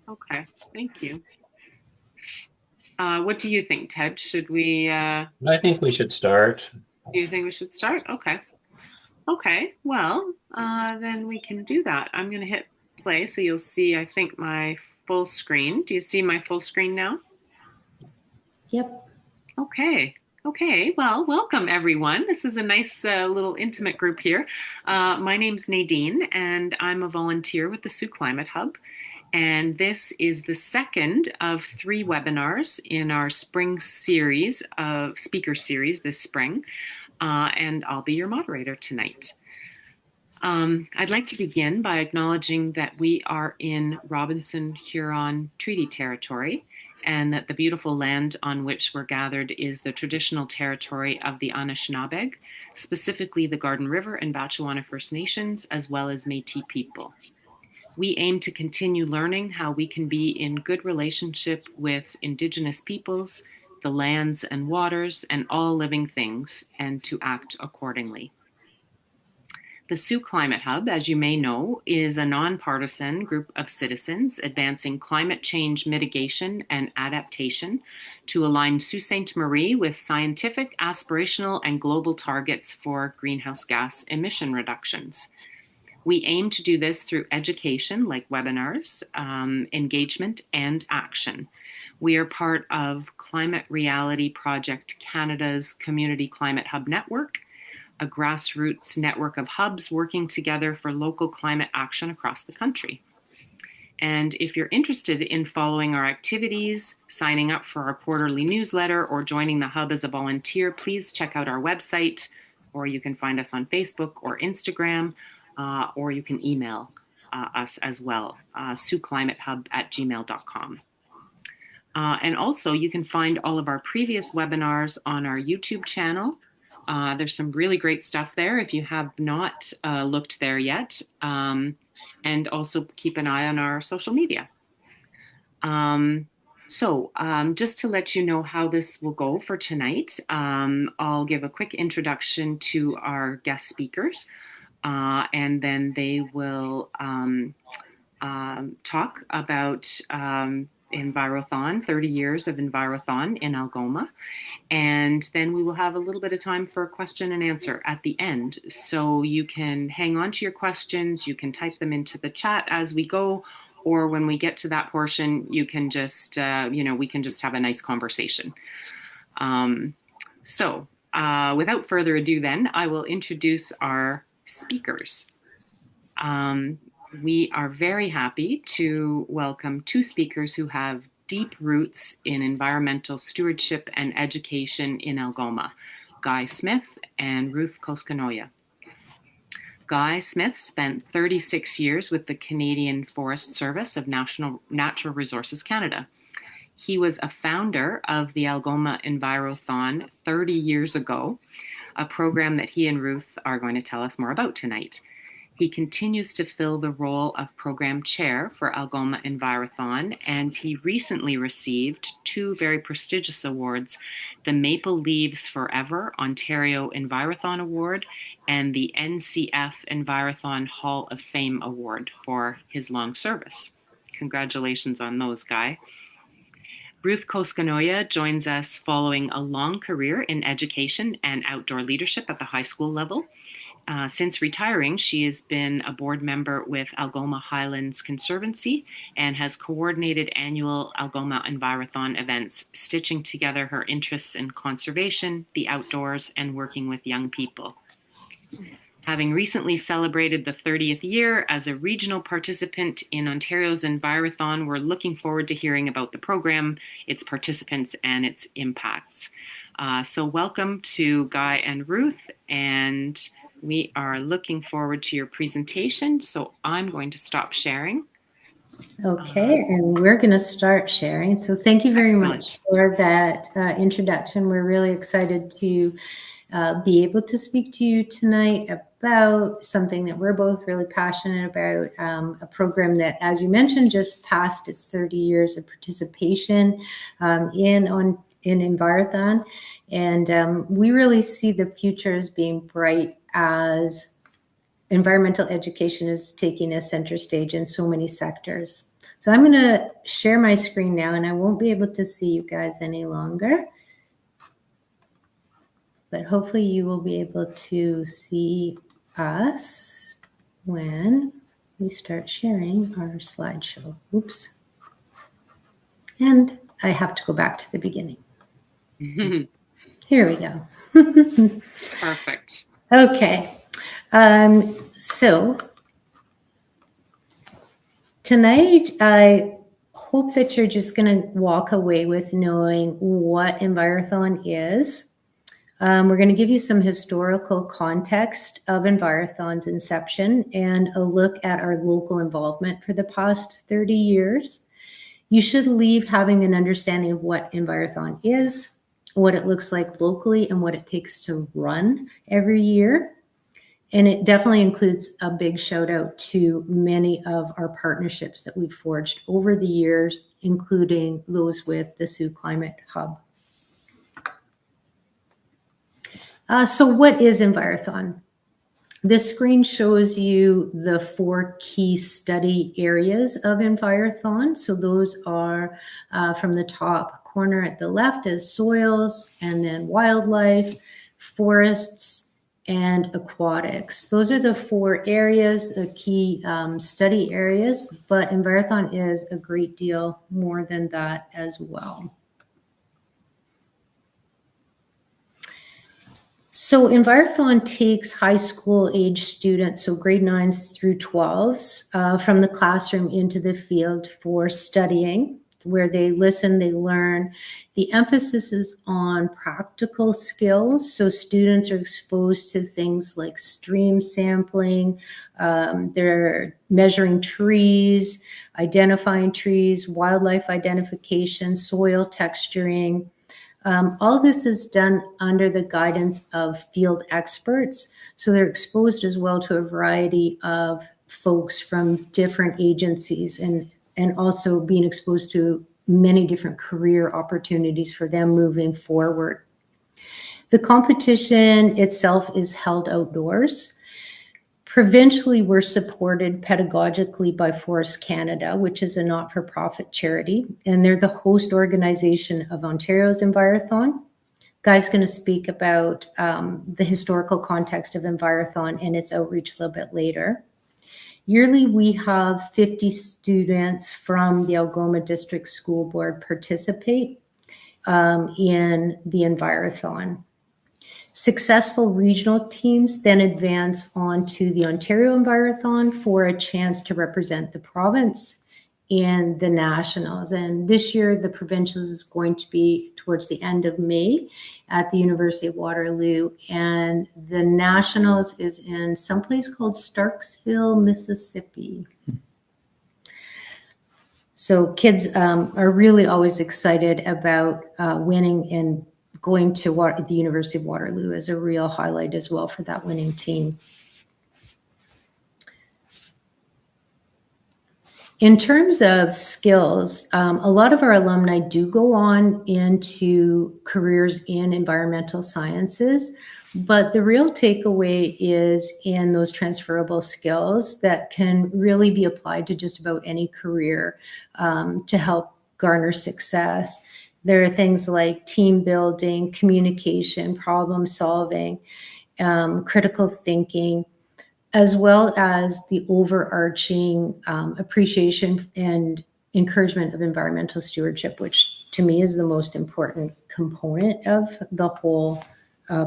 Okay, thank you. What do you think, Ted? Should we, I think we should start. do you think we should start? Okay. Okay, well, then we can do that. I'm going to hit play so you'll see, I think, my full screen. Do you see my full screen now? Yep. Okay. Okay. Well, welcome everyone. This is a nice little intimate group here. My name's Nadine, and I'm a volunteer with the Sioux Climate Hub. And this is the second of 3 webinars in our spring series of speaker series this spring. And I'll be your moderator tonight. I'd like to begin by acknowledging that we are in Robinson-Huron Treaty Territory, and that the beautiful land on which we're gathered is the traditional territory of the Anishinaabeg, specifically the Garden River and Batchewana First Nations, as well as Métis people. We aim to continue learning how we can be in good relationship with Indigenous peoples, the lands and waters, and all living things, and to act accordingly. The Sioux Climate Hub, as you may know, is a nonpartisan group of citizens advancing climate change mitigation and adaptation to align Sault Ste. Marie with scientific, aspirational, and global targets for greenhouse gas emission reductions. We aim to do this through education, like webinars, engagement, and action. We are part of Climate Reality Project Canada's Community Climate Hub Network, a grassroots network of hubs working together for local climate action across the country. And if you're interested in following our activities, signing up for our quarterly newsletter, or joining the hub as a volunteer, please check out our website, or you can find us on Facebook or Instagram, or you can email us as well, siouxclimatehub@gmail.com. And also, you can find all of our previous webinars on our YouTube channel. There's some really great stuff there if you have not looked there yet. And also keep an eye on our social media. Just to let you know how this will go for tonight, I'll give a quick introduction to our guest speakers, and then they will talk about Envirothon, 30 years of Envirothon in Algoma. And then we will have a little bit of time for question and answer at the end. So you can hang on to your questions, you can type them into the chat as we go, or when we get to that portion, you can just, we can just have a nice conversation. Without further ado then, I will introduce our speakers. We are very happy to welcome 2 speakers who have deep roots in environmental stewardship and education in Algoma, Guy Smith and Ruth Koskanoya. Guy Smith spent 36 years with the Canadian Forest Service of Natural Resources Canada. He was a founder of the Algoma Envirothon 30 years ago, a program that he and Ruth are going to tell us more about tonight. He continues to fill the role of program chair for Algoma Envirothon, and he recently received 2 very prestigious awards, the Maple Leaves Forever Ontario Envirothon Award and the NCF-Envirothon Hall of Fame Award for his long service. Congratulations on those, Guy. Ruth Koskanoya joins us following a long career in education and outdoor leadership at the high school level. Since retiring, she has been a board member with Algoma Highlands Conservancy and has coordinated annual Algoma Envirothon events, stitching together her interests in conservation, the outdoors, and working with young people. Having recently celebrated the 30th year as a regional participant in Ontario's Envirothon, we're looking forward to hearing about the program, its participants, and its impacts. So welcome to Guy and Ruth, and we are looking forward to your presentation. So I'm going to stop sharing. Okay, and we're going to start sharing. So thank you very Excellent. much for that introduction. We're really excited to be able to speak to you tonight about something that we're both really passionate about, a program that, as you mentioned, just passed its 30 years of participation in Envirothon. And we really see the future as being bright as environmental education is taking a center stage in so many sectors. So I'm going to share my screen now, and I won't be able to see you guys any longer. But hopefully you will be able to see us when we start sharing our slideshow. Oops. And I have to go back to the beginning. Here we go. Perfect. Okay. So tonight, I hope that you're just going to walk away with knowing what Envirothon is. We're going to give you some historical context of Envirothon's inception and a look at our local involvement for the past 30 years. You should leave having an understanding of what Envirothon is, what it looks like locally, and what it takes to run every year. And it definitely includes a big shout out to many of our partnerships that we've forged over the years, including those with the Sioux Climate Hub. So what is Envirothon? This screen shows you the 4 key study areas of Envirothon. So those are from the top corner at the left as soils, and then wildlife, forests, and aquatics. Those are the 4 areas, the key study areas, but Envirothon is a great deal more than that as well. So Envirothon takes high school age students, so grade 9s through 12s, from the classroom into the field for studying, where they listen, they learn. The emphasis is on practical skills. So students are exposed to things like stream sampling, they're measuring trees, identifying trees, wildlife identification, soil texturing. All this is done under the guidance of field experts. So they're exposed as well to a variety of folks from different agencies and also being exposed to many different career opportunities for them moving forward. The competition itself is held outdoors. Provincially, we're supported pedagogically by Forests Canada, which is a not-for-profit charity, and they're the host organization of Ontario's Envirothon. Guy's going to speak about the historical context of Envirothon and its outreach a little bit later. Yearly, we have 50 students from the Algoma District School Board participate in the Envirothon. Successful regional teams then advance on to the Ontario Envirothon for a chance to represent the province and the nationals. And this year, the provincials is going to be towards the end of May at the University of Waterloo. And the nationals is in someplace called Starksville, Mississippi. So kids are really always excited about winning, and going to the University of Waterloo is a real highlight as well for that winning team. In terms of skills, a lot of our alumni do go on into careers in environmental sciences, but the real takeaway is in those transferable skills that can really be applied to just about any career to help garner success. There are things like team building, communication, problem solving, critical thinking, as well as the overarching appreciation and encouragement of environmental stewardship, which to me is the most important component of the whole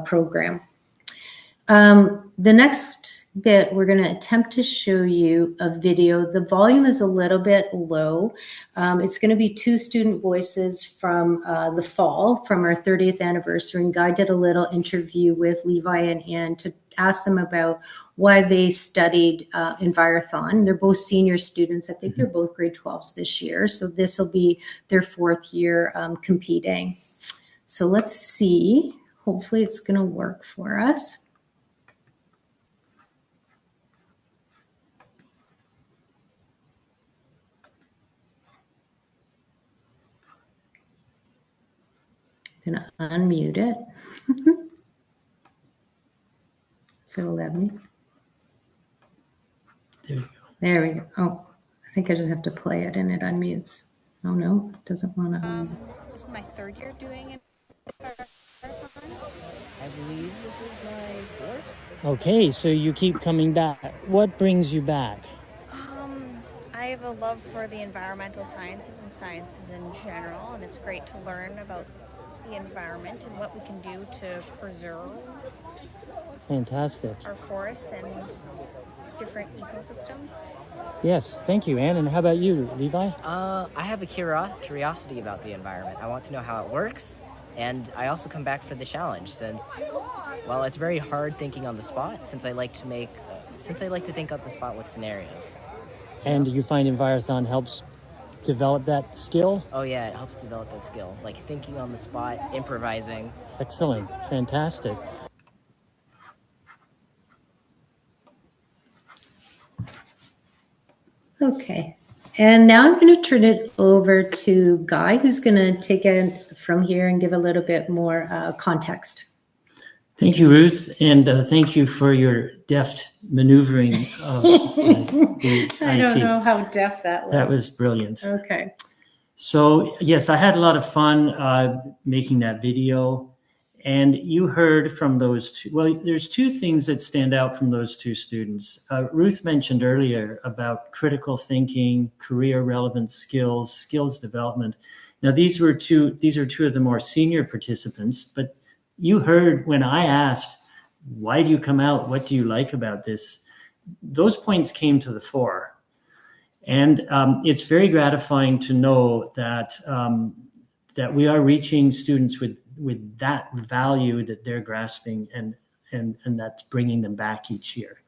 program. The next bit, we're going to attempt to show you a video. The volume is a little bit low. It's going to be 2 student voices from the fall, from our 30th anniversary. And Guy did a little interview with Levi and Ann to ask them about why they studied Envirothon. They're both senior students. I think they're both grade 12s this year. So this will be their 4th year competing. So let's see. Hopefully it's going to work for us. I'm going to unmute it. If it'll let me. There you go. There we go. Oh, I think I just have to play it and it unmutes. Oh no, it doesn't want to. This is my third year doing it. I believe this is my fourth. Okay, so you keep coming back. What brings you back? I have a love for the environmental sciences and sciences in general, and it's great to learn about the environment and what we can do to preserve Fantastic. our forests and different ecosystems. Yes, thank you, Anne. And how about you, Levi? I have a curiosity about the environment. I want to know how it works, and I also come back for the challenge since, well, it's very hard thinking on the spot. Since I like to think on the spot with scenarios. And do you find Envirothon helps develop that skill? Oh yeah, it helps develop that skill, like thinking on the spot, improvising. Excellent, fantastic. Okay. And now I'm going to turn it over to Guy, who's going to take it from here and give a little bit more context. Thank you, Ruth, and thank you for your deft maneuvering of the I IT. don't know how deft that was. That was brilliant. Okay. So, yes, I had a lot of fun making that video. And you heard from those two. Well, there's two things that stand out from those two students. Ruth mentioned earlier about critical thinking, career relevant skills, skills development. Now, these are two of the more senior participants, but you heard when I asked, why do you come out? What do you like about this? Those points came to the fore. And it's very gratifying to know that that we are reaching students with that value that they're grasping, and that's bringing them back each year.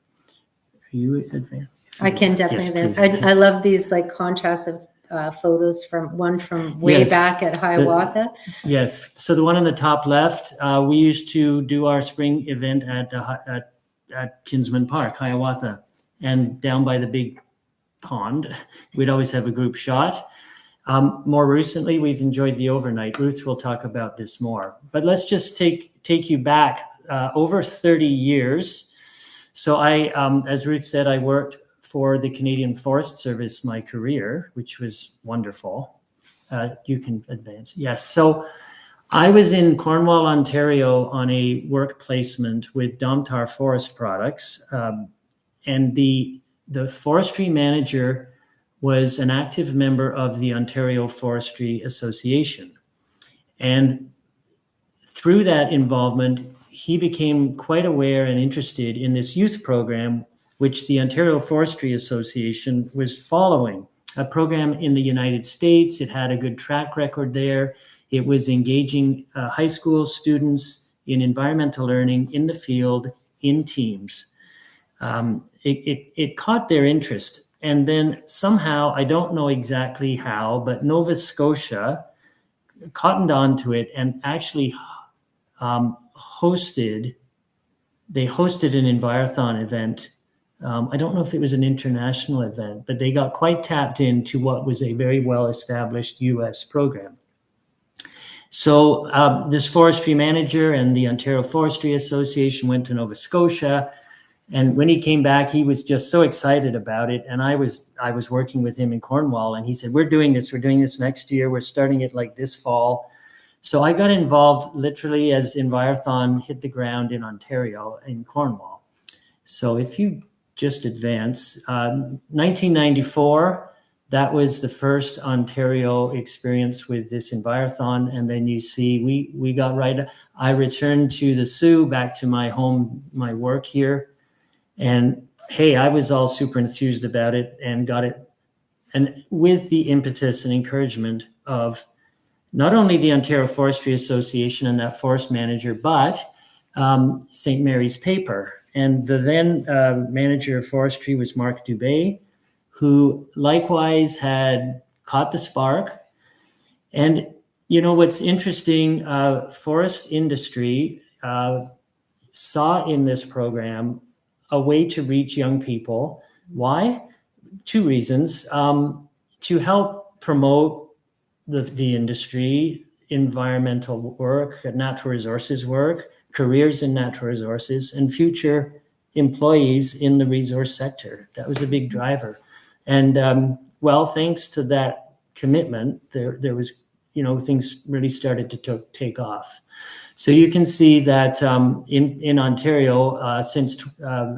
Are you advanced? I can definitely Yes, advance. I love these like contrasts of photos from way Yes. back at Hiawatha. Yes. So the one on the top left, we used to do our spring event at Kinsman Park, Hiawatha, and down by the big pond, we'd always have a group shot. More recently, we've enjoyed the overnight. Ruth will talk about this more, but let's just take you back over 30 years. So I, as Ruth said, I worked for the Canadian Forest Service my career, which was wonderful. You can advance. Yes. So I was in Cornwall, Ontario on a work placement with Domtar Forest Products, and the forestry manager was an active member of the Ontario Forestry Association. And through that involvement, he became quite aware and interested in this youth program, which the Ontario Forestry Association was following, a program in the United States. It had a good track record there. It was engaging high school students in environmental learning in the field, in teams. It caught their interest. And then somehow, I don't know exactly how, but Nova Scotia cottoned onto it and actually hosted an Envirothon event. I don't know if it was an international event, but they got quite tapped into what was a very well-established US program. So this forestry manager and the Ontario Forestry Association went to Nova Scotia. And when he came back, he was just so excited about it. And I was working with him in Cornwall, and he said, we're doing this next year. We're starting it like this fall. So I got involved literally as Envirothon hit the ground in Ontario, in Cornwall. So if you just advance, 1994, that was the first Ontario experience with this Envirothon. And then you see, we got right. I returned to the Sioux, back to my home, my work here. And hey, I was all super enthused about it and got it. And with the impetus and encouragement of not only the Ontario Forestry Association and that forest manager, but St. Mary's Paper. And the then manager of forestry was Mark Dubé, who likewise had caught the spark. And you know what's interesting, forest industry saw in this program a way to reach young people. Why? Two reasons. To help promote the industry, environmental work, natural resources work, careers in natural resources, and future employees in the resource sector. That was a big driver. And well, thanks to that commitment, there was, things really started to take off. So you can see that in Ontario, since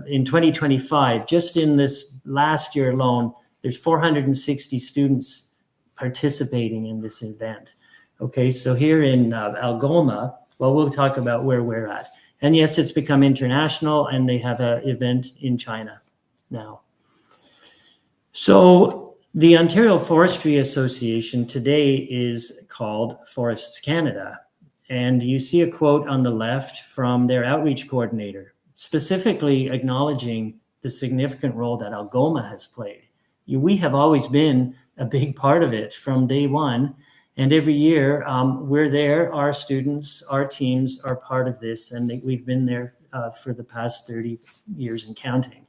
in 2025, just in this last year alone, there's 460 students participating in this event. Okay, so here in Algoma, well, we'll talk about where we're at. And yes, it's become international, and they have an event in China now. So the Ontario Forestry Association today is called Forests Canada. And you see a quote on the left from their outreach coordinator, specifically acknowledging the significant role that Algoma has played. We have always been a big part of it from day one. And every year we're there, our students, our teams are part of this, and we've been there for the past 30 years and counting.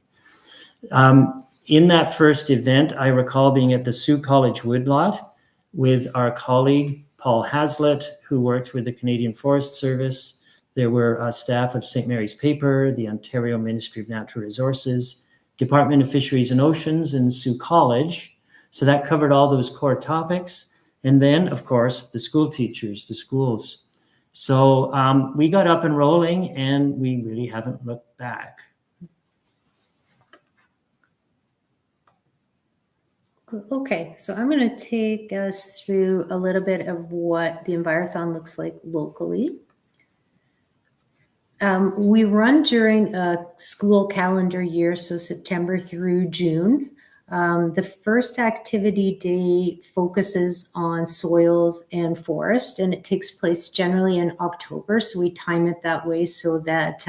In that first event, I recall being at the Sioux College Woodlot with our colleague, Paul Hazlitt, who worked with the Canadian Forest Service. There were staff of St. Mary's Paper, the Ontario Ministry of Natural Resources, Department of Fisheries and Oceans, and Sioux College. So that covered all those core topics. And then, of course, the school teachers, the schools. So we got up and rolling, and we really haven't looked back. Okay, so I'm going to take us through a little bit of what the Envirothon looks like locally. We run during a school calendar year, so September through June. The first activity day focuses on soils and forest, and it takes place generally in October. So we time it that way so that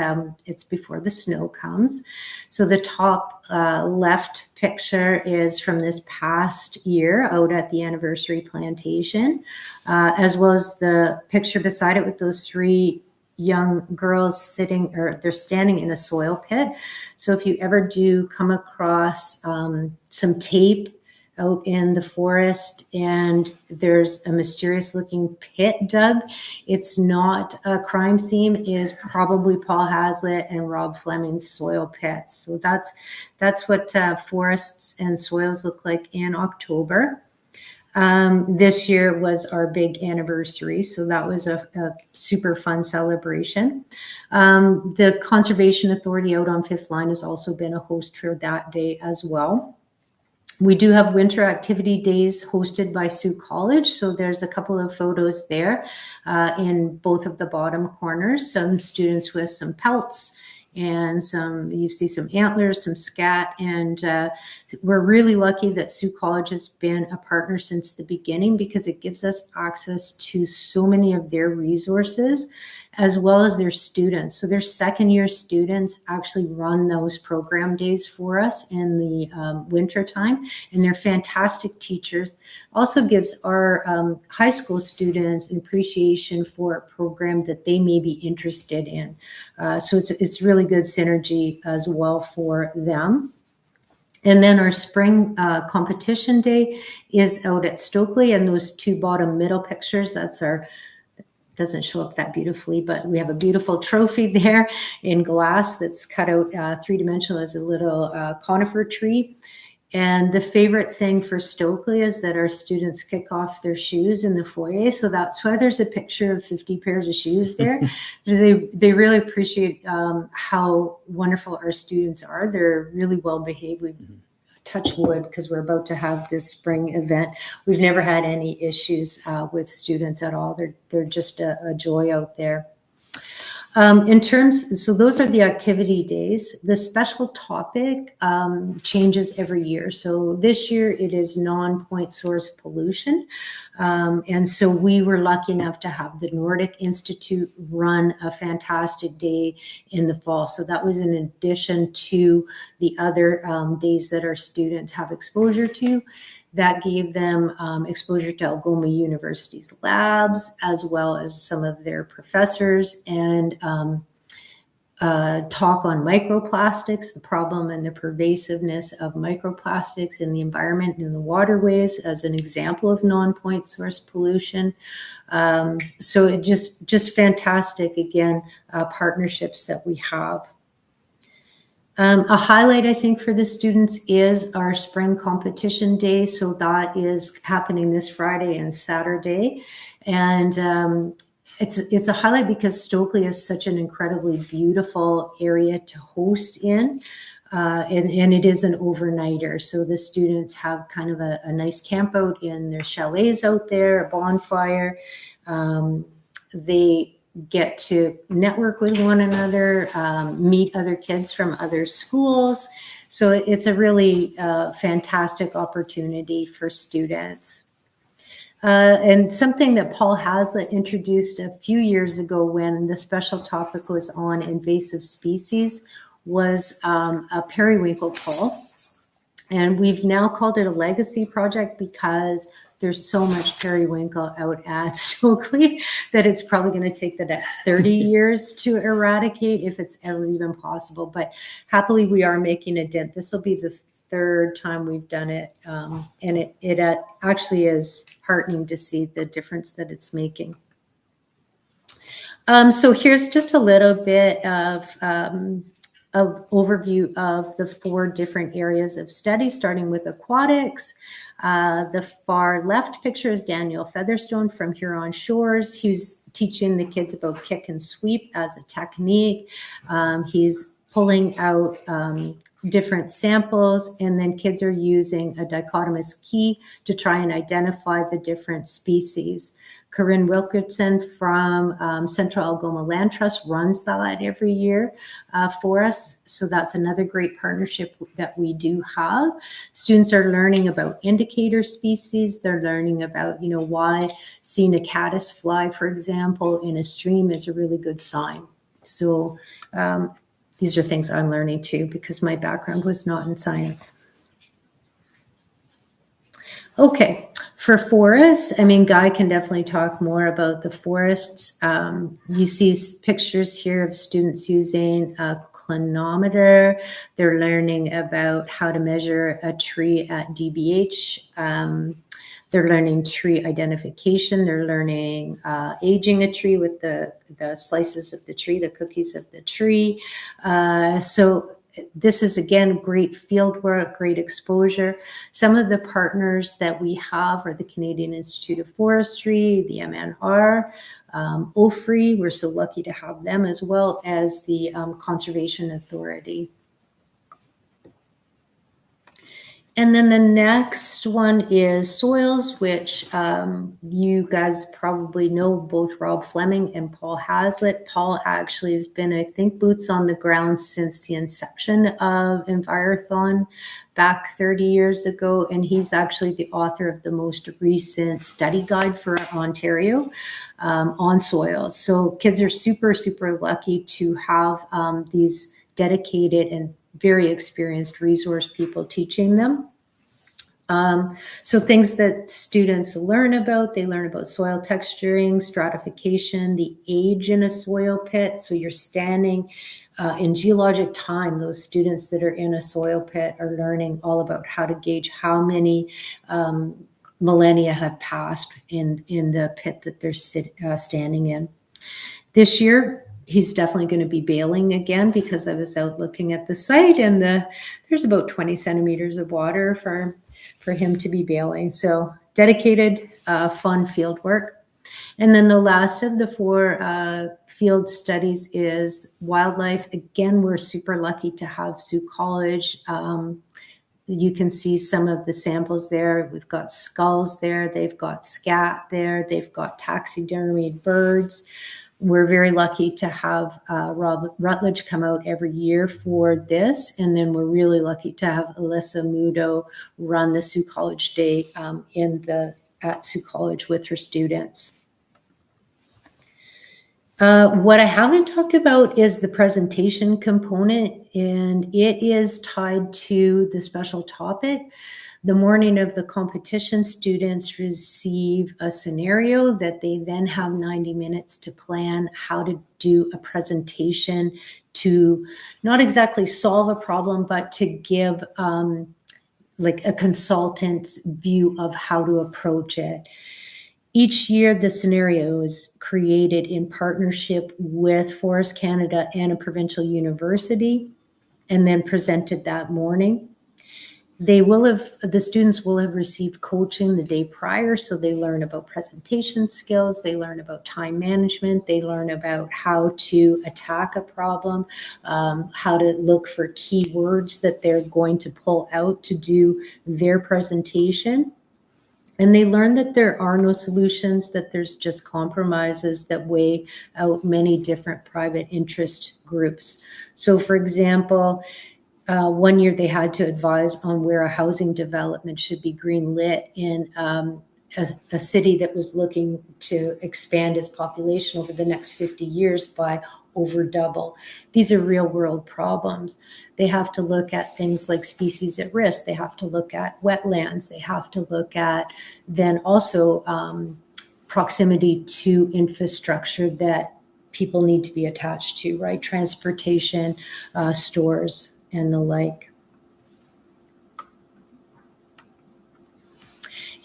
it's before the snow comes. So the top left picture is from this past year out at the anniversary plantation, as well as the picture beside it with those three young girls sitting, or they're standing in a soil pit. So if you ever do come across some tape out in the forest and there's a mysterious looking pit dug, it's not a crime scene. It is probably Paul Hazlitt and Rob Fleming's soil pits. So that's what forests and soils look like in October. This year was our big anniversary, so that was a super fun celebration. The Conservation Authority out on Fifth Line has also been a host for that day as well. We do have winter activity days hosted by Sioux College, so there's a couple of photos there in both of the bottom corners, some students with some pelts, and you see some antlers, some scat, and we're really lucky that Sioux College has been a partner since the beginning, because it gives us access to so many of their resources as well as their students. So their second year students actually run those program days for us in the winter time, and they're fantastic teachers. Also gives our high school students an appreciation for a program that they may be interested in. So it's really good synergy as well for them. And then our spring competition day is out at Stokely, and those two bottom middle pictures, that's our, doesn't show up that beautifully, but we have a beautiful trophy there in glass that's cut out three-dimensional as a little conifer tree. And the favorite thing for Stokely is that our students kick off their shoes in the foyer. So that's why there's a picture of 50 pairs of shoes there. Because they really appreciate how wonderful our students are. They're really well behaved. We touch wood because we're about to have this spring event. We've never had any issues with students at all. They're just a joy out there. So those are the activity days. The special topic changes every year. So this year it is non-point source pollution. And so we were lucky enough to have the Nordic Institute run a fantastic day in the fall. So that was in addition to the other days that our students have exposure to. That gave them exposure to Algoma University's labs, as well as some of their professors, and talk on microplastics, the problem and the pervasiveness of microplastics in the environment and in the waterways as an example of non-point source pollution. So it just fantastic, again, partnerships that we have. A highlight, I think, for the students is our spring competition day. So that is happening this Friday and Saturday. And it's a highlight because Stokely is such an incredibly beautiful area to host in. And it is an overnighter. So the students have kind of a nice camp out in their chalets out there, a bonfire. They get to network with one another, meet other kids from other schools. So it's a really fantastic opportunity for students. And something that Paul Hazlitt introduced a few years ago when the special topic was on invasive species was a periwinkle poll. And we've now called it a legacy project because there's so much periwinkle out at Stokely that it's probably going to take the next 30 years to eradicate, if it's ever even possible. But happily, we are making a dent. This will be the third time we've done it. And it actually is heartening to see the difference that it's making. So here's just a little bit of overview of the 4 different areas of study, starting with aquatics. The far left picture is Daniel Featherstone from Huron Shores. He's teaching the kids about kick and sweep as a technique. He's pulling out different samples, and then kids are using a dichotomous key to try and identify the different species. Corinne Wilkinson from Central Algoma Land Trust runs that every year for us. So that's another great partnership that we do have. Students are learning about indicator species. They're learning about, why seeing a caddisfly, for example, in a stream is a really good sign. So these are things I'm learning too, because my background was not in science. Okay, for forests, Guy can definitely talk more about the forests. You see pictures here of students using a clinometer. They're learning about how to measure a tree at DBH. They're learning tree identification. They're learning aging a tree with the slices of the tree, the cookies of the tree. So this is, again, great field work, great exposure. Some of the partners that we have are the Canadian Institute of Forestry, the MNR, OFRI. We're so lucky to have them, as well as the Conservation Authority. And then the next one is soils, which you guys probably know, both Rob Fleming and Paul Hazlitt. Paul actually has been, I think, boots on the ground since the inception of Envirothon back 30 years ago. And he's actually the author of the most recent study guide for Ontario on soils. So kids are super, super lucky to have these dedicated and very experienced resource people teaching them. So things that students learn about, they learn about soil texturing, stratification, the age in a soil pit. So you're standing in geologic time. Those students that are in a soil pit are learning all about how to gauge how many millennia have passed in the pit that they're standing in. This year, he's definitely going to be baling again, because I was out looking at the site, and there's about 20 centimeters of water for him to be baling. So dedicated, fun field work. And then the last of the 4 field studies is wildlife. Again, we're super lucky to have Sioux College. You can see some of the samples there. We've got skulls there. They've got scat there. They've got taxidermied birds. We're very lucky to have Rob Rutledge come out every year for this. And then we're really lucky to have Alyssa Mudo run the Sioux College Day at Sioux College with her students. What I haven't talked about is the presentation component, and it is tied to the special topic. The morning of the competition, students receive a scenario that they then have 90 minutes to plan how to do a presentation to not exactly solve a problem, but to give like a consultant's view of how to approach it. Each year, the scenario is created in partnership with Forests Canada and a provincial university. and then presented that morning. The students will have received coaching the day prior, so they learn about presentation skills, they learn about time management, they learn about how to attack a problem, how to look for keywords that they're going to pull out to do their presentation. And they learn that there are no solutions, that there's just compromises that weigh out many different private interest groups. So for example, one year they had to advise on where a housing development should be green lit in a city that was looking to expand its population over the next 50 years by over double. These are real world problems. They have to look at things like species at risk. They have to look at wetlands. They have to look at then also proximity to infrastructure that people need to be attached to, right? Transportation, stores, and the like.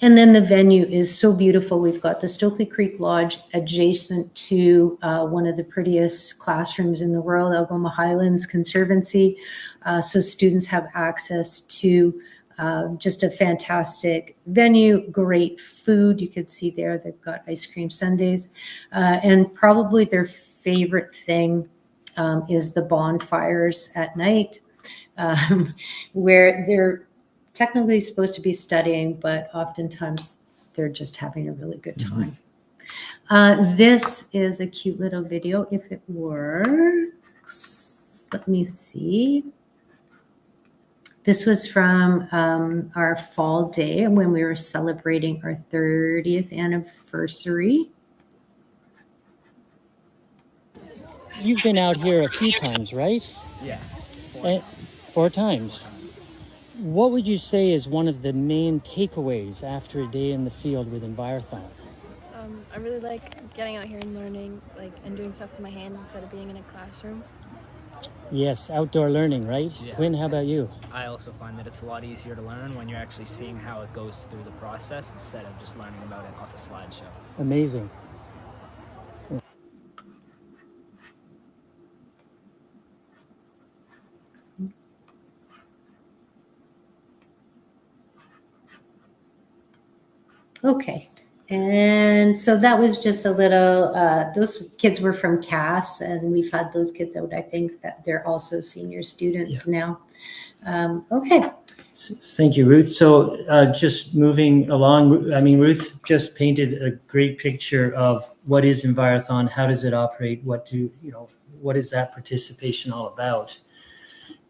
And then the venue is so beautiful. We've got the Stokely Creek Lodge adjacent to one of the prettiest classrooms in the world, Algoma Highlands Conservancy. So students have access to just a fantastic venue, great food. You could see there, they've got ice cream sundaes. And probably their favorite thing is the bonfires at night. Where they're technically supposed to be studying, but oftentimes they're just having a really good time. This is a cute little video, if it works. Let me see. This was from our fall day when we were celebrating our 30th anniversary. You've been out here a few times, right? Yeah. 4 times. What would you say is one of the main takeaways after a day in the field with Envirothon? I really like getting out here and learning, and doing stuff with my hands instead of being in a classroom. Yes, outdoor learning, right? Yeah. Quinn, how about you? I also find that it's a lot easier to learn when you're actually seeing how it goes through the process instead of just learning about it off a slideshow. Amazing. Okay. And so that was just a little, those kids were from Cass, and we've had those kids out. I think that they're also senior students now. Okay. Thank you, Ruth. So just moving along, I mean, Ruth just painted a great picture of what is Envirothon, how does it operate, what is that participation all about?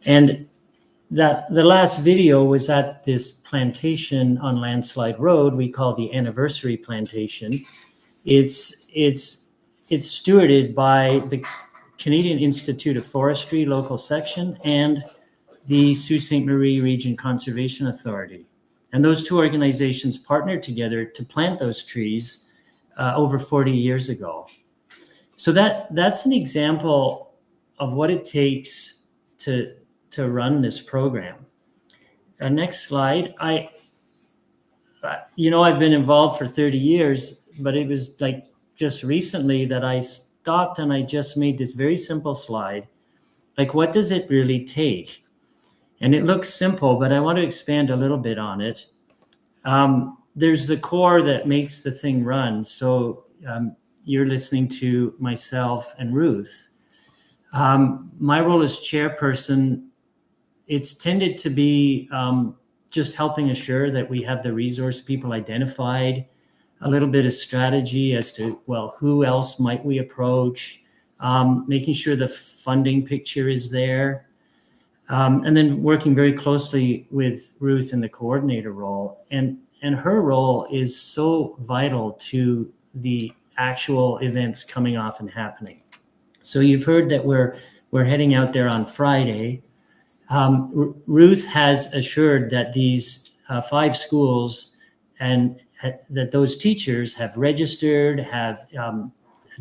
And that the last video was at this plantation on Landslide Road we call the Anniversary Plantation. It's stewarded by the Canadian Institute of Forestry local section and the Sault Ste. Marie Region Conservation Authority. And those two organizations partnered together to plant those trees over 40 years ago. So that's an example of what it takes to run this program. Next slide. I've been involved for 30 years, but it was like just recently that I stopped and I just made this very simple slide. Like, what does it really take? And it looks simple, but I want to expand a little bit on it. There's the core that makes the thing run. So you're listening to myself and Ruth. My role as chairperson, it's tended to be just helping assure that we have the resource people identified, a little bit of strategy as to, well, who else might we approach, making sure the funding picture is there, and then working very closely with Ruth in the coordinator role. And her role is so vital to the actual events coming off and happening. So you've heard that we're heading out there on Friday. Ruth has assured that these 5 schools and that those teachers have registered, have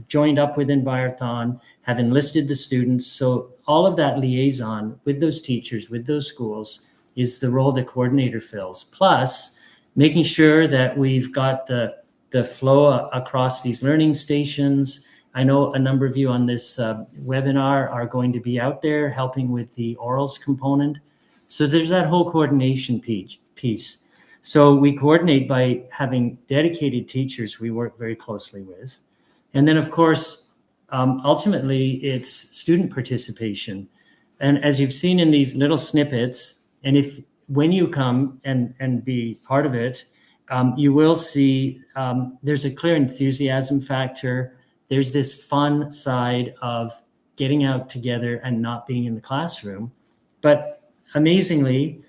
joined up with Envirothon, have enlisted the students. So all of that liaison with those teachers, with those schools, is the role the coordinator fills. Plus, making sure that we've got the flow across these learning stations I know a number of you on this webinar are going to be out there helping with the orals component. So there's that whole coordination piece. So we coordinate by having dedicated teachers we work very closely with. And then, of course, ultimately, it's student participation. And as you've seen in these little snippets, and when you come and be part of it, you will see there's a clear enthusiasm factor. There's this fun side of getting out together and not being in the classroom. But amazingly,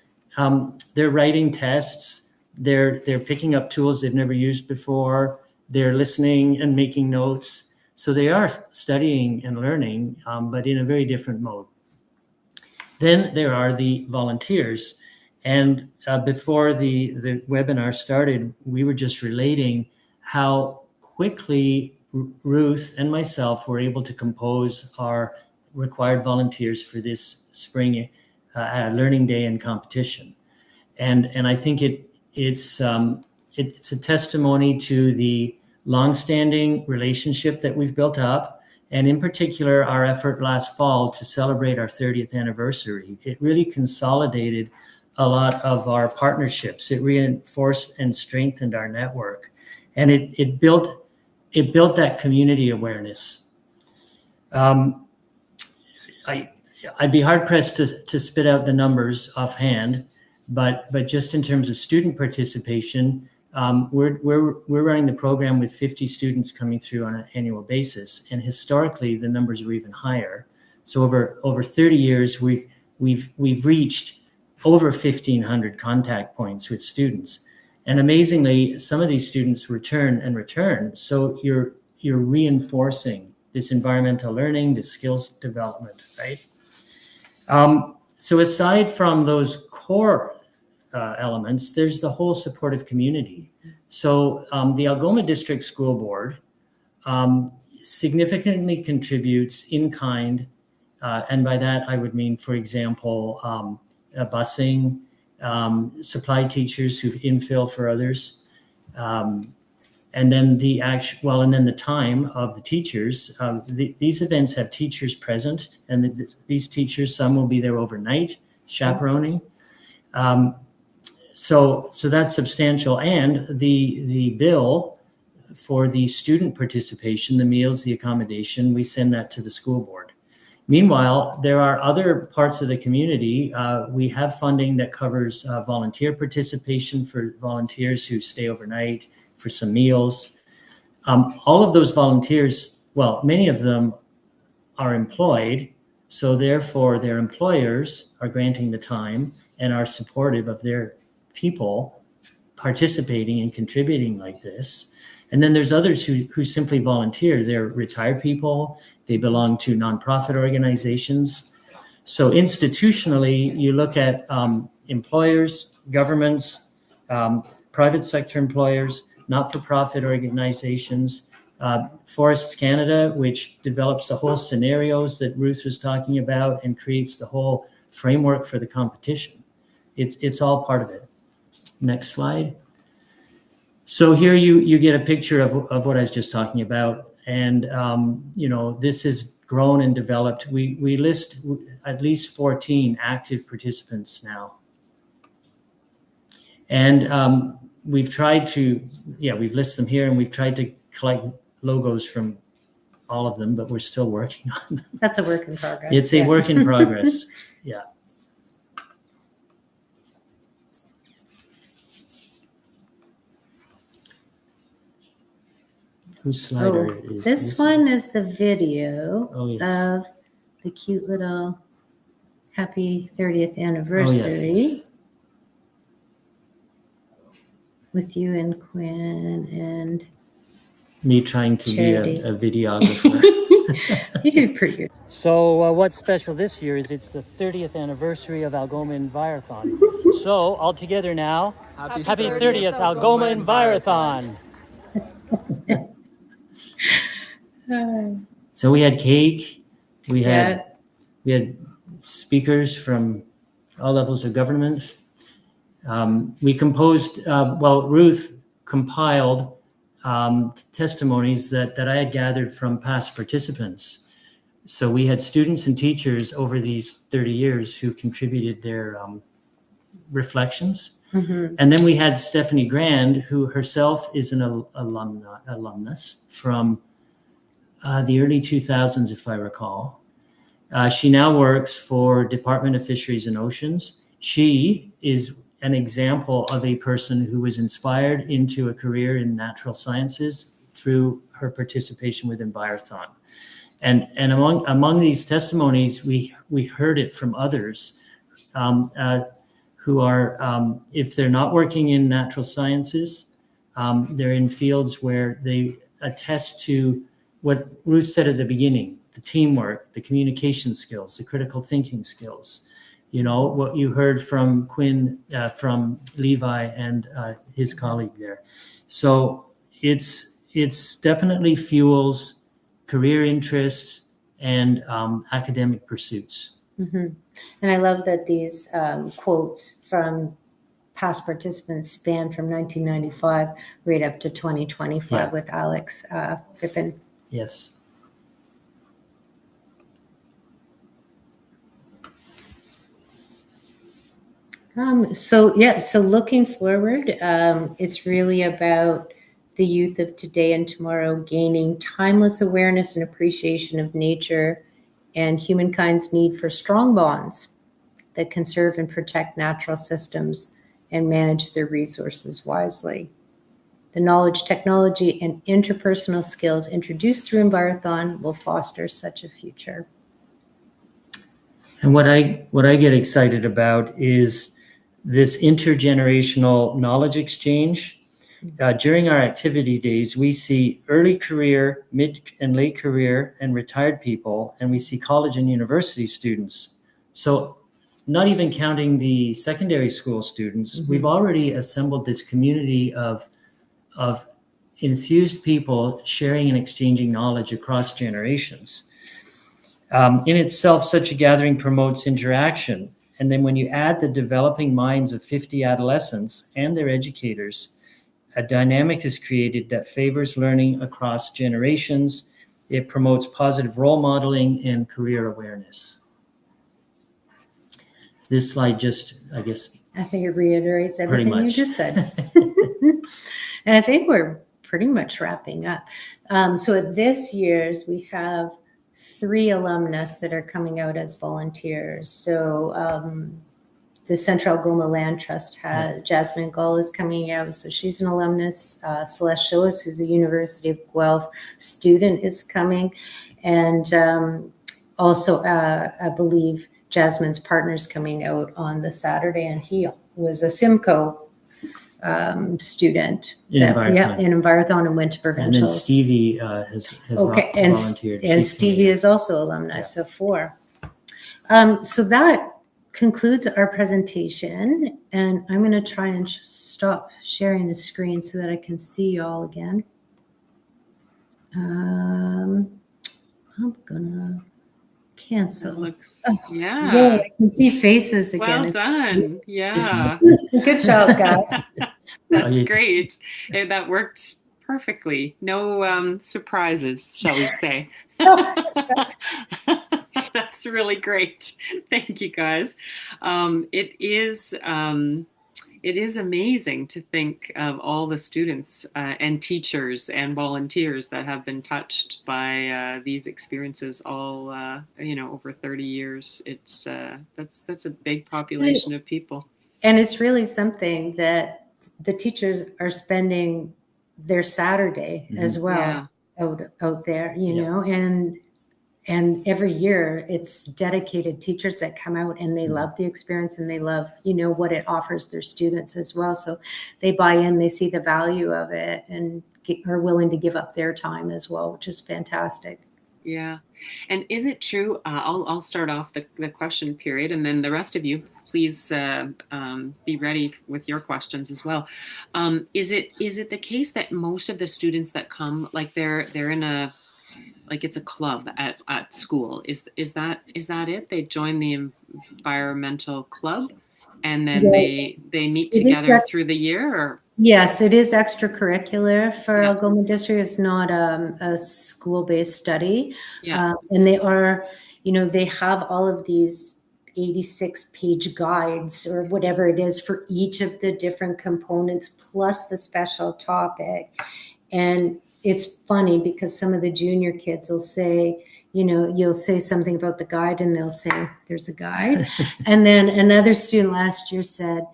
they're writing tests. They're picking up tools they've never used before. They're listening and making notes. So they are studying and learning, but in a very different mode. Then there are the volunteers. And before the webinar started, we were just relating how quickly Ruth and myself were able to compose our required volunteers for this spring learning day and competition. And I think it's a testimony to the longstanding relationship that we've built up, and in particular, our effort last fall to celebrate our 30th anniversary. It really consolidated a lot of our partnerships. It reinforced and strengthened our network, and it built that community awareness. I'd be hard pressed to spit out the numbers offhand, but just in terms of student participation, we're running the program with 50 students coming through on an annual basis, and historically the numbers were even higher. So over 30 years, we've reached over 1,500 contact points with students, and amazingly, some of these students return. So you're reinforcing this environmental learning, this skills development, right? So aside from those core elements, there's the whole supportive community. So the Algoma District School Board significantly contributes in kind, and by that I would mean, for example, busing, supply teachers who've infill for others, and then the time of the teachers. These events have teachers present, and these teachers, some will be there overnight chaperoning. So that's substantial. And the bill for the student participation, the meals, the accommodation, we send that to the school board. Meanwhile, there are other parts of the community. We have funding that covers volunteer participation for volunteers who stay overnight, for some meals. All of those volunteers, well, many of them are employed, so therefore their employers are granting the time and are supportive of their people participating and contributing like this. And then there's others who simply volunteer. They're retired people. They belong to nonprofit organizations. So institutionally, you look at employers, governments, private sector employers, not-for-profit organizations, Forests Canada, which develops the whole scenarios that Ruth was talking about and creates the whole framework for the competition. It's all part of it. Next slide. So here you get a picture of what I was just talking about. And, this has grown and developed. We list at least 14 active participants now. And we've tried to, we've listed them here, and we've tried to collect logos from all of them, but we're still working on them. That's a work in progress. It's a work in progress. Yeah. Whose slide is this one is the video yes. of the cute little happy 30th anniversary yes. with you and Quinn and me trying to Charity. Be a videographer. You do pretty good. So what's special this year is it's the 30th anniversary of Algoma Envirothon. So all together now, happy 30th Algoma Envirothon. So we had cake, we had speakers from all levels of government. We composed, Ruth compiled testimonies that I had gathered from past participants. So we had students and teachers over these 30 years who contributed their reflections. Mm-hmm. And then we had Stephanie Grand, who herself is an alumnus from the early 2000s, if I recall. She now works for Department of Fisheries and Oceans. She is an example of a person who was inspired into a career in natural sciences through her participation with Envirothon. And among these testimonies, we heard it from others who are, if they're not working in natural sciences, they're in fields where they attest to what Ruth said at the beginning: the teamwork, the communication skills, the critical thinking skills. You know, what you heard from Quinn, from Levi and his colleague there. So it's definitely fuels career interest and academic pursuits. Mm-hmm. And I love that these quotes from past participants span from 1995 right up to 2025 with Alex Pippin. Yes. So looking forward, it's really about the youth of today and tomorrow gaining timeless awareness and appreciation of nature and humankind's need for strong bonds that conserve and protect natural systems and manage their resources wisely. The knowledge, technology, and interpersonal skills introduced through Envirothon will foster such a future. And what I get excited about is this intergenerational knowledge exchange. During our activity days, we see early career, mid and late career, and retired people, and we see college and university students. So not even counting the secondary school students, mm-hmm. We've already assembled this community of enthused people sharing and exchanging knowledge across generations. In itself, such a gathering promotes interaction. And then when you add the developing minds of 50 adolescents and their educators, a dynamic is created that favors learning across generations. It promotes positive role modeling and career awareness. This slide just, I think it reiterates everything you just said. And I think we're pretty much wrapping up. So at this year's, we have 3 alumnus that are coming out as volunteers. So the Central Algoma Land Trust has Jasmine Gall is coming out. So she's an alumnus. Celeste Shoas, who's a University of Guelph student, is coming. And also, I believe Jasmine's partner's coming out on the Saturday, and he was a Simcoe student in Envirothon and went to provincials. And then Stevie has volunteered. And Stevie is also alumnus, so 4. So that concludes our presentation, and I'm going to try and stop sharing the screen so that I can see you all again. I'm gonna cancel. Yeah, I can see faces again. Well done. Yeah. Good job, guys. That's great. That worked perfectly. No surprises, shall we say. That's really great. Thank you, guys. It is amazing to think of all the students and teachers and volunteers that have been touched by these experiences all over 30 years. It's that's a big population of people. And it's really something that the teachers are spending their Saturday as well out there, you know, and every year it's dedicated teachers that come out and they love the experience and they love, what it offers their students as well. So they buy in, they see the value of it and are willing to give up their time as well, which is fantastic. Yeah. And is it true? I'll start off the question period, and then the rest of you, please be ready with your questions as well. Is it the case that most of the students that come, like they're in a, like it's a club at school? Is that it? They join the environmental club and then they meet together through the year? Or? Yes, it is extracurricular for Yeah. Algoma District. It's not a school-based study. Yeah. And they are, they have all of these 86-page guides or whatever it is for each of the different components, plus the special topic. And it's funny because some of the junior kids will say, you'll say something about the guide and they'll say, there's a guide. And then another student last year said,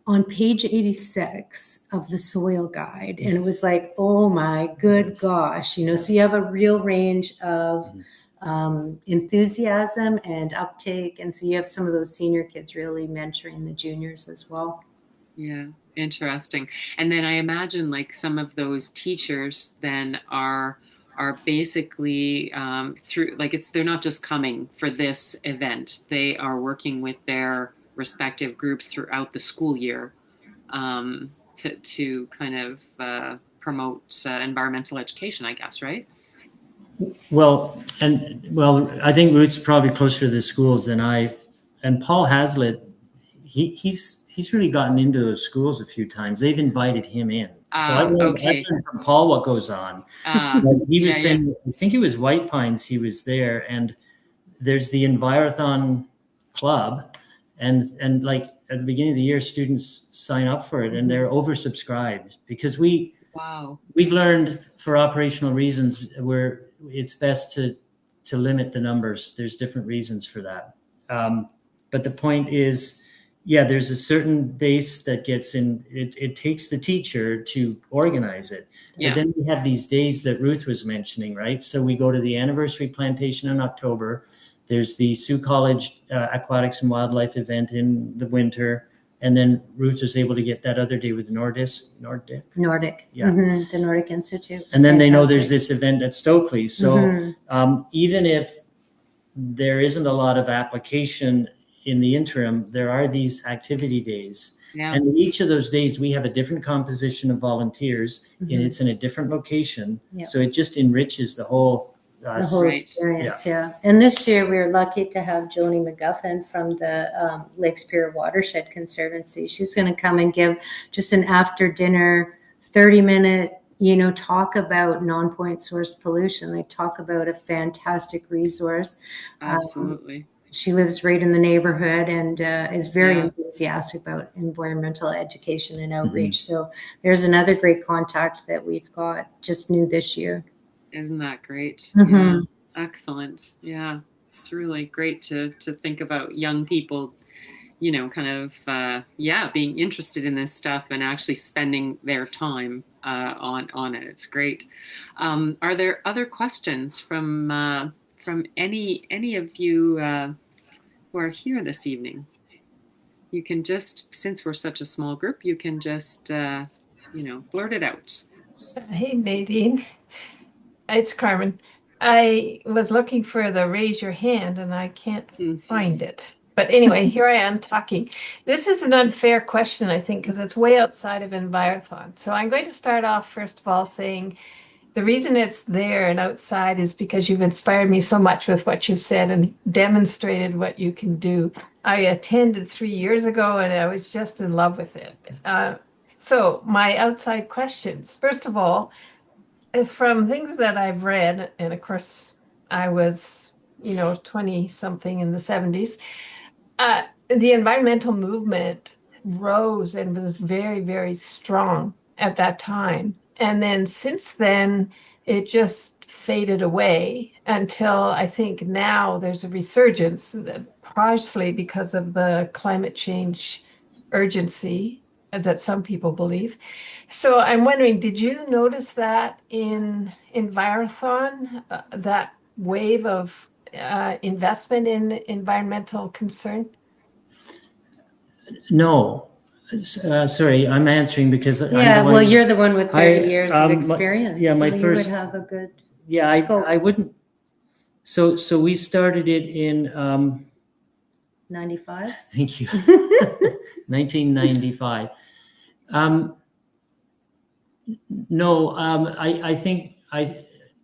on page 86 of the soil guide. And it was like, oh my good gosh, so you have a real range of enthusiasm and uptake. And so you have some of those senior kids really mentoring the juniors as well. Yeah, interesting. And then I imagine like some of those teachers then are basically through, like they're not just coming for this event. They are working with their respective groups throughout the school year to kind of promote environmental education, I guess, right? Well, I think Ruth's probably closer to the schools than I, and Paul Hazlitt, he's really gotten into those schools a few times. They've invited him in. So I Okay. learned from Paul what goes on. He was saying, I think it was White Pines, he was there, and there's the Envirothon club, and like at the beginning of the year, students sign up for it, and they're oversubscribed because we've learned for operational reasons where it's best to limit the numbers. There's different reasons for that. But the point is, there's a certain base that gets in. It takes the teacher to organize it. Yeah. And then we have these days that Ruth was mentioning, right? So we go to the anniversary plantation in October. There's the Sioux College Aquatics and Wildlife event in the winter. And then Ruth was able to get that other day with the Nordic. Yeah. The Nordic Institute. And then they know there's this event at Stokely. So even if there isn't a lot of application in the interim, there are these activity days. Yeah. And each of those days, we have a different composition of volunteers, and it's in a different location. Yeah. So it just enriches the whole experience. Yeah. And this year, we were lucky to have Joni McGuffin from the Lake Superior Watershed Conservancy. She's going to come and give just an after-dinner 30-minute talk about non-point source pollution. They talk about a fantastic resource. Absolutely. She lives right in the neighborhood and is very enthusiastic about environmental education and outreach. So there's another great contact that we've got just new this year. Isn't that great? Yeah. Excellent. Yeah. It's really great to think about young people, kind of, being interested in this stuff and actually spending their time on it. It's great. Are there other questions from any of you who are here this evening? You can just, since we're such a small group, you can just, blurt it out. Hey, Nadine. It's Carmen. I was looking for the raise your hand and I can't find it. But anyway, here I am talking. This is an unfair question, I think, because it's way outside of Envirothon. So I'm going to start off, first of all, saying the reason it's there and outside is because you've inspired me so much with what you've said and demonstrated what you can do. I attended 3 years ago and I was just in love with it. So my outside questions, first of all, from things that I've read, and of course I was, 20 something in the 70s, the environmental movement rose and was very, very strong at that time. And then since then, it just faded away until I think now there's a resurgence, partially because of the climate change urgency that some people believe. So I'm wondering, did you notice that in Envirothon, that wave of investment in environmental concern? No. Sorry, I'm answering because you're the one with 30 years of experience. My so first. You would have a good. I wouldn't. So we started it in 95. Thank you. 1995. No, I think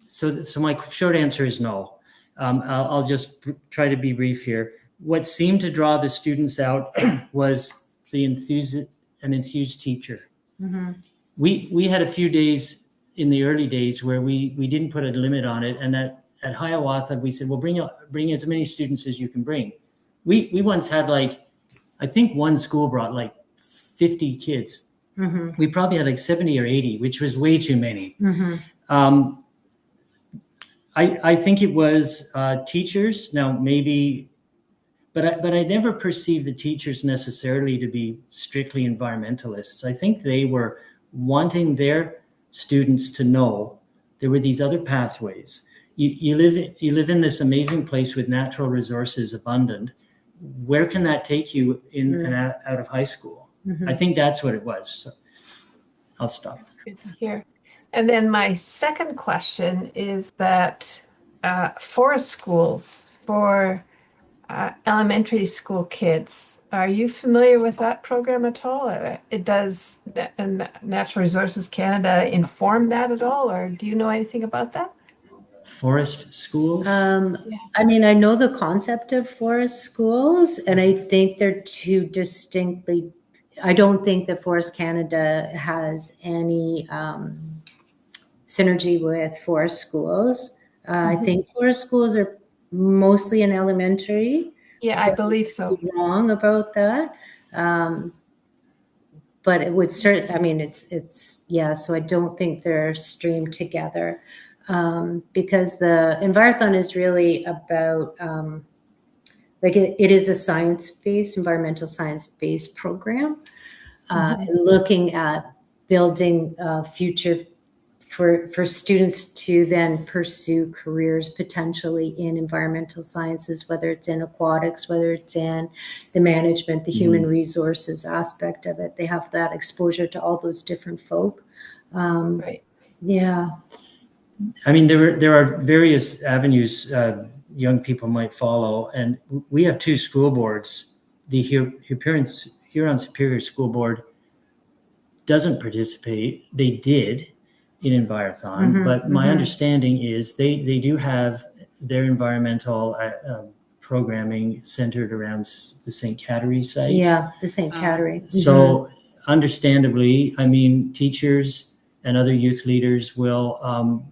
so my short answer is no. I'll just try to be brief here. What seemed to draw the students out was an enthused teacher. We had a few days in the early days where we didn't put a limit on it, and at Hiawatha we said, well, bring as many students as you can bring. We once had, like, I think one school brought like 50 kids. We probably had like 70 or 80, which was way too many. I think it was teachers. Now maybe, but I never perceived the teachers necessarily to be strictly environmentalists. I think they were wanting their students to know there were these other pathways. You live in this amazing place with natural resources abundant. Where can that take you in and out of high school? I think that's what it was. So I'll stop. Good to hear. And then my second question is that forest schools for elementary school kids, are you familiar with that program at all? Does Natural Resources Canada inform that at all, or do you know anything about that? Forest schools? I mean, I know the concept of forest schools, and I think they're two distinctly. I don't think that Forests Canada has any synergy with forest schools. I think forest schools are mostly in elementary. Yeah, I believe so. Wrong about that. But it would certainly, I mean, yeah, so I don't think they're streamed together. Because the Envirothon is really about, like it is a science-based, environmental science-based program, looking at building a future for students to then pursue careers potentially in environmental sciences, whether it's in aquatics, whether it's in the management, the human resources aspect of it. They have that exposure to all those different folk. Right. Yeah. I mean, there are various avenues young people might follow, and we have two school boards. The Huron Superior School Board doesn't participate. They did in Envirothon, but my understanding is they do have their environmental programming centered around the St. Catherine site. Yeah, the St. Catherine. So understandably, I mean, teachers and other youth leaders will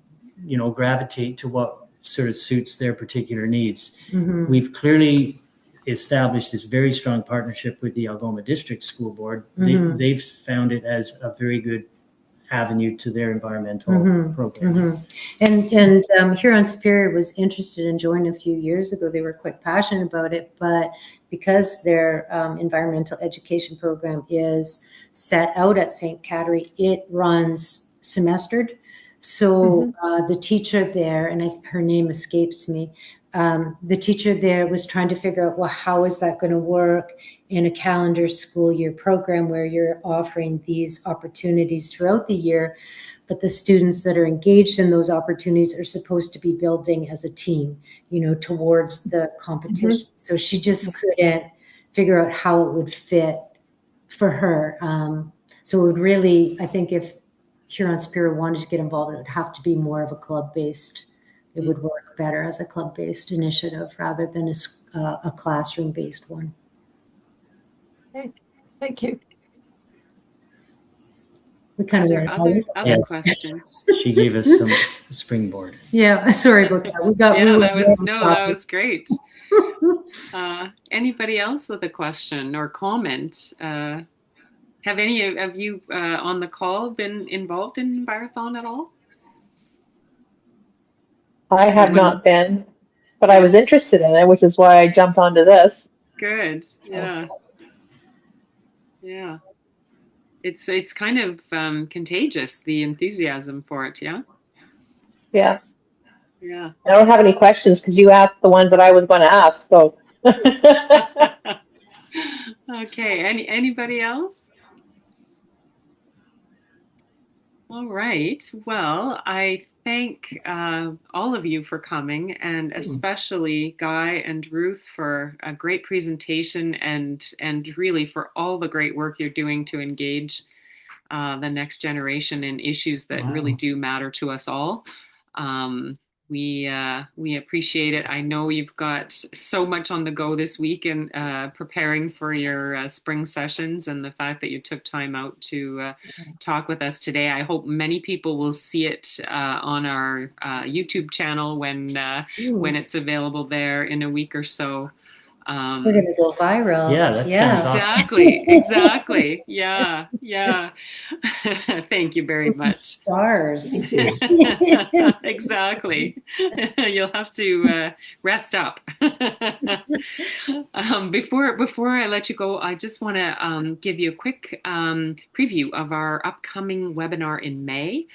gravitate to what sort of suits their particular needs. We've clearly established this very strong partnership with the Algoma District School Board. They've found it as a very good avenue to their environmental program. And Huron Superior was interested in joining a few years ago. They were quite passionate about it, but because their environmental education program is set out at St. Catherine, it runs semestered. So the teacher there, and her name escapes me, the teacher there was trying to figure out, well, how is that going to work in a calendar school year program where you're offering these opportunities throughout the year, but the students that are engaged in those opportunities are supposed to be building as a team, towards the competition. So she just couldn't figure out how it would fit for her. So it would really, I think if Huron Superior wanted to get involved, it would have to be more of a club-based. It would work better as a club-based initiative rather than a classroom-based one. Okay. Thank you. We kind of Are there other questions? She gave us some springboard. Yeah, sorry about that. That was great. Anybody else with a question or comment? Have any of you on the call been involved in Envirothon at all? I have not been, but I was interested in it, which is why I jumped onto this. Good. Yeah. Yeah. It's kind of contagious, the enthusiasm for it. Yeah. Yeah. Yeah. I don't have any questions because you asked the ones that I was going to ask. So. Okay. Anybody else? All right. Well, I thank all of you for coming, and especially Guy and Ruth for a great presentation and really for all the great work you're doing to engage the next generation in issues that really do matter to us all. we appreciate it. I know you've got so much on the go this week and preparing for your spring sessions, and the fact that you took time out to talk with us today. I hope many people will see it on our YouTube channel when it's available there in a week or so. We're going to go viral. Yeah, that sounds awesome. Exactly. Yeah. Thank you very much. Stars. Exactly. You'll have to rest up. Before I let you go, I just want to give you a quick preview of our upcoming webinar in May.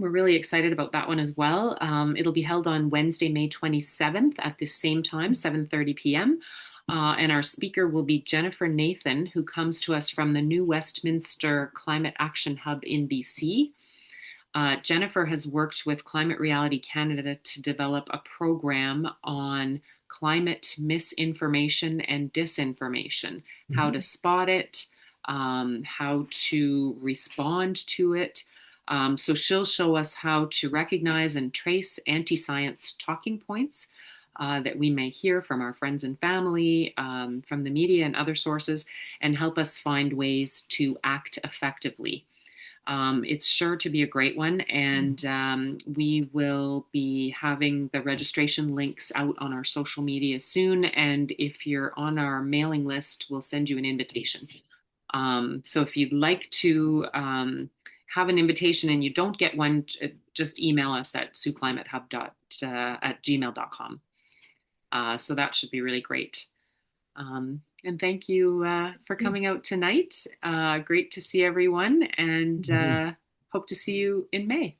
We're really excited about that one as well. It'll be held on Wednesday, May 27th at the same time, 7:30 p.m. And our speaker will be Jennifer Nathan, who comes to us from the New Westminster Climate Action Hub in BC. Jennifer has worked with Climate Reality Canada to develop a program on climate misinformation and disinformation, how to spot it, how to respond to it. So she'll show us how to recognize and trace anti-science talking points that we may hear from our friends and family, from the media and other sources, and help us find ways to act effectively. It's sure to be a great one, and we will be having the registration links out on our social media soon, and if you're on our mailing list, we'll send you an invitation. So if you'd like to have an invitation and you don't get one, just email us at siouxclimatehub@gmail.com. So that should be really great. And thank you for coming out tonight. Great to see everyone, and hope to see you in May.